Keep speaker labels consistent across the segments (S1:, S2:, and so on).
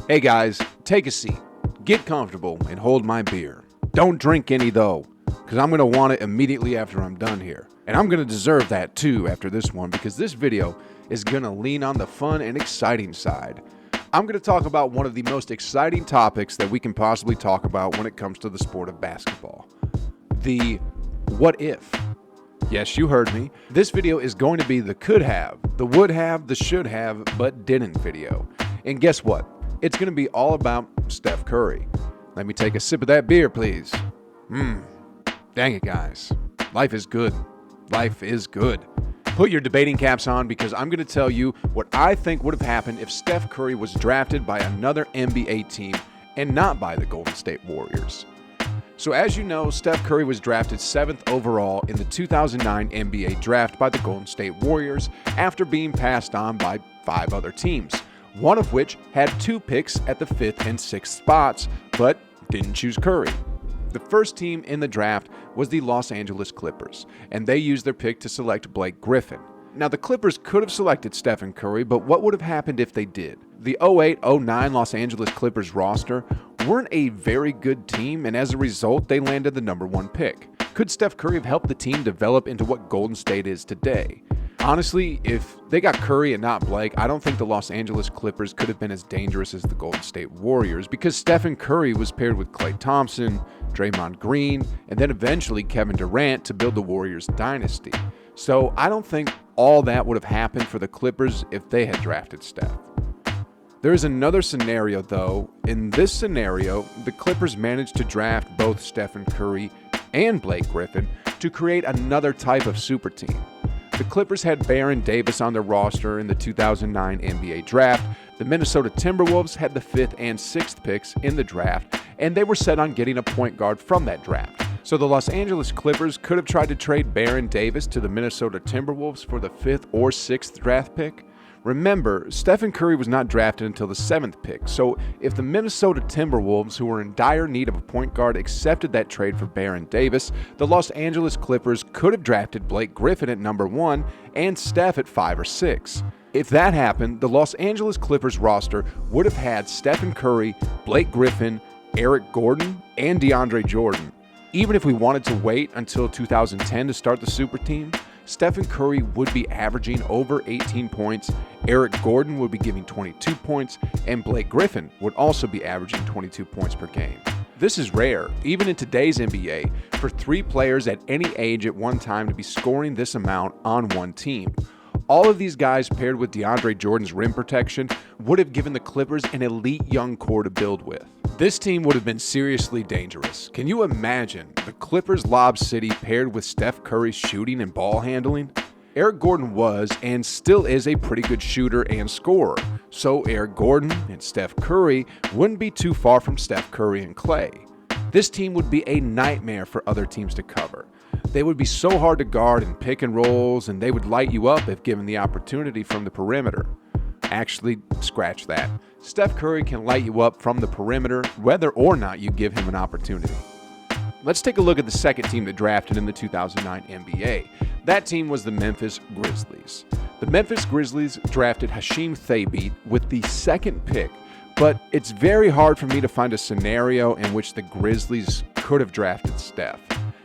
S1: Hey guys, take a seat, get comfortable, and hold my beer. Don't drink any though, because I'm going to want it immediately after I'm done here. And I'm going to deserve that too after this one, because this video is going to lean on the fun and exciting side. I'm going to talk about one of the most exciting topics that we can possibly talk about when it comes to the sport of basketball. The what if. Yes, you heard me. This video is going to be the could have, the would have, the should have, but didn't video. And guess what? It's going to be all about Steph Curry. Let me take a sip of that beer, please. Dang it, guys. Life is good. Life is good. Put your debating caps on because I'm going to tell you what I think would have happened if Steph Curry was drafted by another NBA team and not by the Golden State Warriors. So as you know, Steph Curry was drafted 7th overall in the 2009 NBA draft by the Golden State Warriors after being passed on by 5 other teams, one of which had 2 picks at the 5th and 6th spots, but didn't choose Curry. The first team in the draft was the Los Angeles Clippers, and they used their pick to select Blake Griffin. Now, the Clippers could have selected Stephen Curry, but what would have happened if they did? The 08-09 Los Angeles Clippers roster weren't a very good team, and as a result, they landed the number 1 pick. Could Steph Curry have helped the team develop into what Golden State is today? Honestly, if they got Curry and not Blake, I don't think the Los Angeles Clippers could have been as dangerous as the Golden State Warriors because Stephen Curry was paired with Klay Thompson, Draymond Green, and then eventually Kevin Durant to build the Warriors dynasty. So I don't think all that would have happened for the Clippers if they had drafted Steph. There is another scenario though. In this scenario, the Clippers managed to draft both Stephen Curry and Blake Griffin to create another type of super team. The Clippers had Baron Davis on their roster in the 2009 NBA draft. The Minnesota Timberwolves had the 5th and 6th picks in the draft, and they were set on getting a point guard from that draft. So the Los Angeles Clippers could have tried to trade Baron Davis to the Minnesota Timberwolves for the 5th or 6th draft pick. Remember, Stephen Curry was not drafted until the 7th pick, so if the Minnesota Timberwolves, who were in dire need of a point guard, accepted that trade for Baron Davis, the Los Angeles Clippers could have drafted Blake Griffin at number 1 and Steph at 5 or 6. If that happened, the Los Angeles Clippers roster would have had Stephen Curry, Blake Griffin, Eric Gordon, and DeAndre Jordan. Even if we wanted to wait until 2010 to start the super team, Stephen Curry would be averaging over 18 points, Eric Gordon would be giving 22 points, and Blake Griffin would also be averaging 22 points per game. This is rare, even in today's NBA, for 3 players at any age at one time to be scoring this amount on one team. All of these guys paired with DeAndre Jordan's rim protection would have given the Clippers an elite young core to build with. This team would have been seriously dangerous. Can you imagine the Clippers Lob City paired with Steph Curry's shooting and ball handling? Eric Gordon was and still is a pretty good shooter and scorer, so Eric Gordon and Steph Curry wouldn't be too far from Steph Curry and Klay. This team would be a nightmare for other teams to cover. They would be so hard to guard in pick and rolls, and they would light you up if given the opportunity from the perimeter. Actually, scratch that. Steph Curry can light you up from the perimeter, whether or not you give him an opportunity. Let's take a look at the second team that drafted in the 2009 NBA. That team was the Memphis Grizzlies. The Memphis Grizzlies drafted Hasheem Thabeet with the 2nd pick, but it's very hard for me to find a scenario in which the Grizzlies could have drafted Steph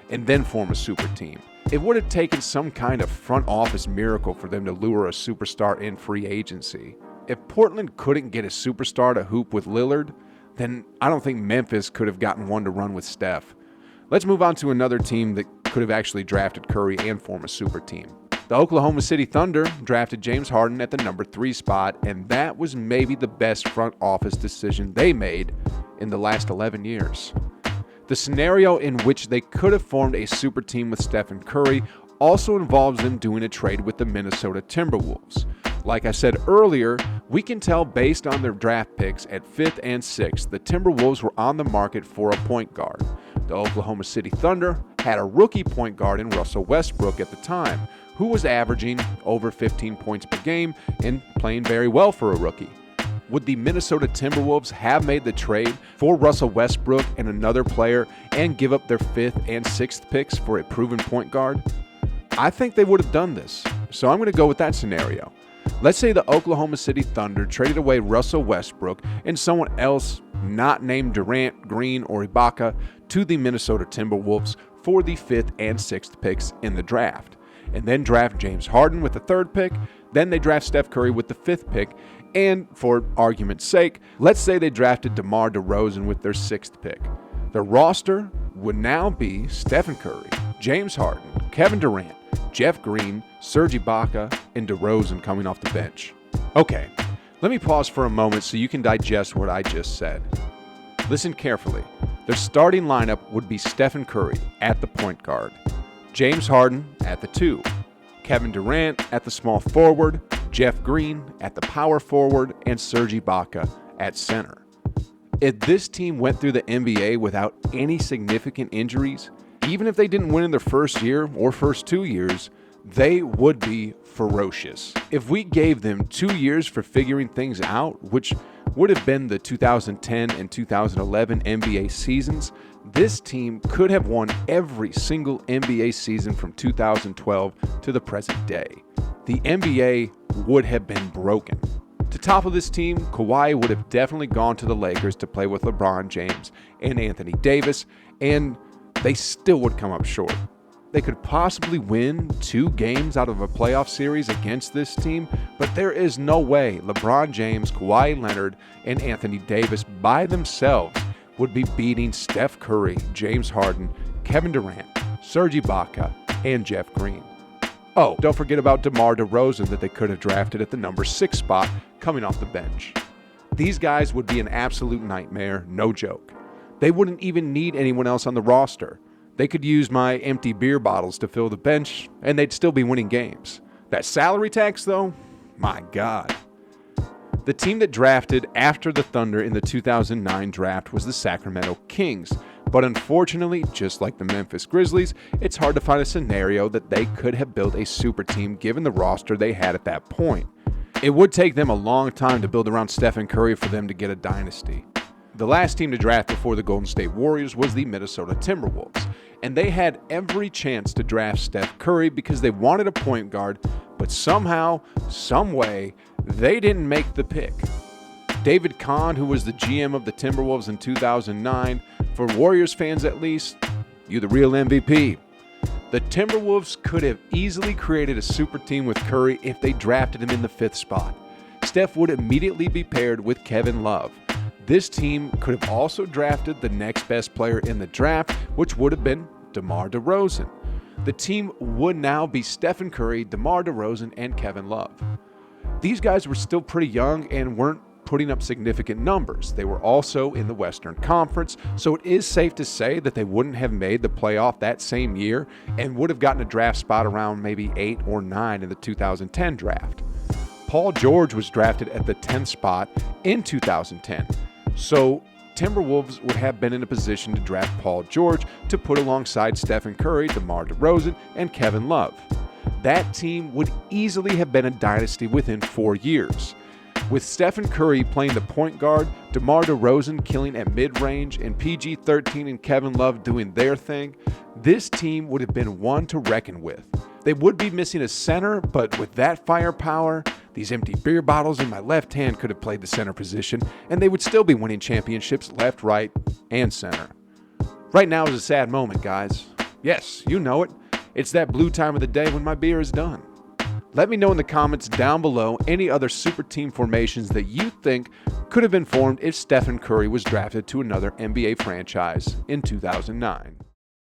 S1: and then form a super team. It would have taken some kind of front office miracle for them to lure a superstar in free agency. If Portland couldn't get a superstar to hoop with Lillard, then I don't think Memphis could have gotten one to run with Steph. Let's move on to another team that could have actually drafted Curry and form a super team. The Oklahoma City Thunder drafted James Harden at the number 3 spot, and that was maybe the best front office decision they made in the last 11 years. The scenario in which they could have formed a super team with Stephen Curry also involves them doing a trade with the Minnesota Timberwolves. Like I said earlier, we can tell based on their draft picks at 5th and 6th, the Timberwolves were on the market for a point guard. The Oklahoma City Thunder had a rookie point guard in Russell Westbrook at the time, who was averaging over 15 points per game and playing very well for a rookie. Would the Minnesota Timberwolves have made the trade for Russell Westbrook and another player and give up their 5th and 6th picks for a proven point guard? I think they would have done this, so I'm going to go with that scenario. Let's say the Oklahoma City Thunder traded away Russell Westbrook and someone else not named Durant, Green, or Ibaka to the Minnesota Timberwolves for the 5th and 6th picks in the draft, and then draft James Harden with the 3rd pick. Then they draft Steph Curry with the 5th pick, and for argument's sake, let's say they drafted DeMar DeRozan with their 6th pick. The roster would now be Stephen Curry, James Harden, Kevin Durant, Jeff Green, Serge Ibaka, and DeRozan coming off the bench. Okay, let me pause for a moment so you can digest what I just said. Listen carefully. Their starting lineup would be Stephen Curry at the point guard, James Harden at the 2, Kevin Durant at the small forward, Jeff Green at the power forward, and Serge Ibaka at center. If this team went through the NBA without any significant injuries, even if they didn't win in their first year or first 2 years, they would be ferocious. If we gave them 2 years for figuring things out, which would have been the 2010 and 2011 NBA seasons, this team could have won every single NBA season from 2012 to the present day. The NBA would have been broken. To topple this team, Kawhi would have definitely gone to the Lakers to play with LeBron James and Anthony Davis, and they still would come up short. They could possibly win 2 games out of a playoff series against this team, but there is no way LeBron James, Kawhi Leonard, and Anthony Davis by themselves would be beating Steph Curry, James Harden, Kevin Durant, Serge Ibaka, and Jeff Green. Oh, don't forget about DeMar DeRozan that they could have drafted at the number 6 spot coming off the bench. These guys would be an absolute nightmare, no joke. They wouldn't even need anyone else on the roster. They could use my empty beer bottles to fill the bench, and they'd still be winning games. That salary tax, though, my God. The team that drafted after the Thunder in the 2009 draft was the Sacramento Kings. But unfortunately, just like the Memphis Grizzlies, it's hard to find a scenario that they could have built a super team given the roster they had at that point. It would take them a long time to build around Stephen Curry for them to get a dynasty. The last team to draft before the Golden State Warriors was the Minnesota Timberwolves, and they had every chance to draft Steph Curry because they wanted a point guard, but somehow, someway, they didn't make the pick. David Kahn, who was the GM of the Timberwolves in 2009, for Warriors fans at least, you the real MVP. The Timberwolves could have easily created a super team with Curry if they drafted him in the 5th spot. Steph would immediately be paired with Kevin Love. This team could have also drafted the next best player in the draft, which would have been DeMar DeRozan. The team would now be Stephen Curry, DeMar DeRozan, and Kevin Love. These guys were still pretty young and weren't putting up significant numbers. They were also in the Western Conference, so it is safe to say that they wouldn't have made the playoff that same year and would have gotten a draft spot around maybe 8 or 9 in the 2010 draft. Paul George was drafted at the 10th spot in 2010. So Timberwolves would have been in a position to draft Paul George to put alongside Stephen Curry, DeMar DeRozan, and Kevin Love. That team would easily have been a dynasty within 4 years. With Stephen Curry playing the point guard, DeMar DeRozan killing at mid-range, and PG-13 and Kevin Love doing their thing, this team would have been one to reckon with. They would be missing a center, but with that firepower, these empty beer bottles in my left hand could have played the center position, and they would still be winning championships left, right, and center. Right now is a sad moment, guys. Yes, you know it. It's that blue time of the day when my beer is done. Let me know in the comments down below any other super team formations that you think could have been formed if Stephen Curry was drafted to another NBA franchise in 2009.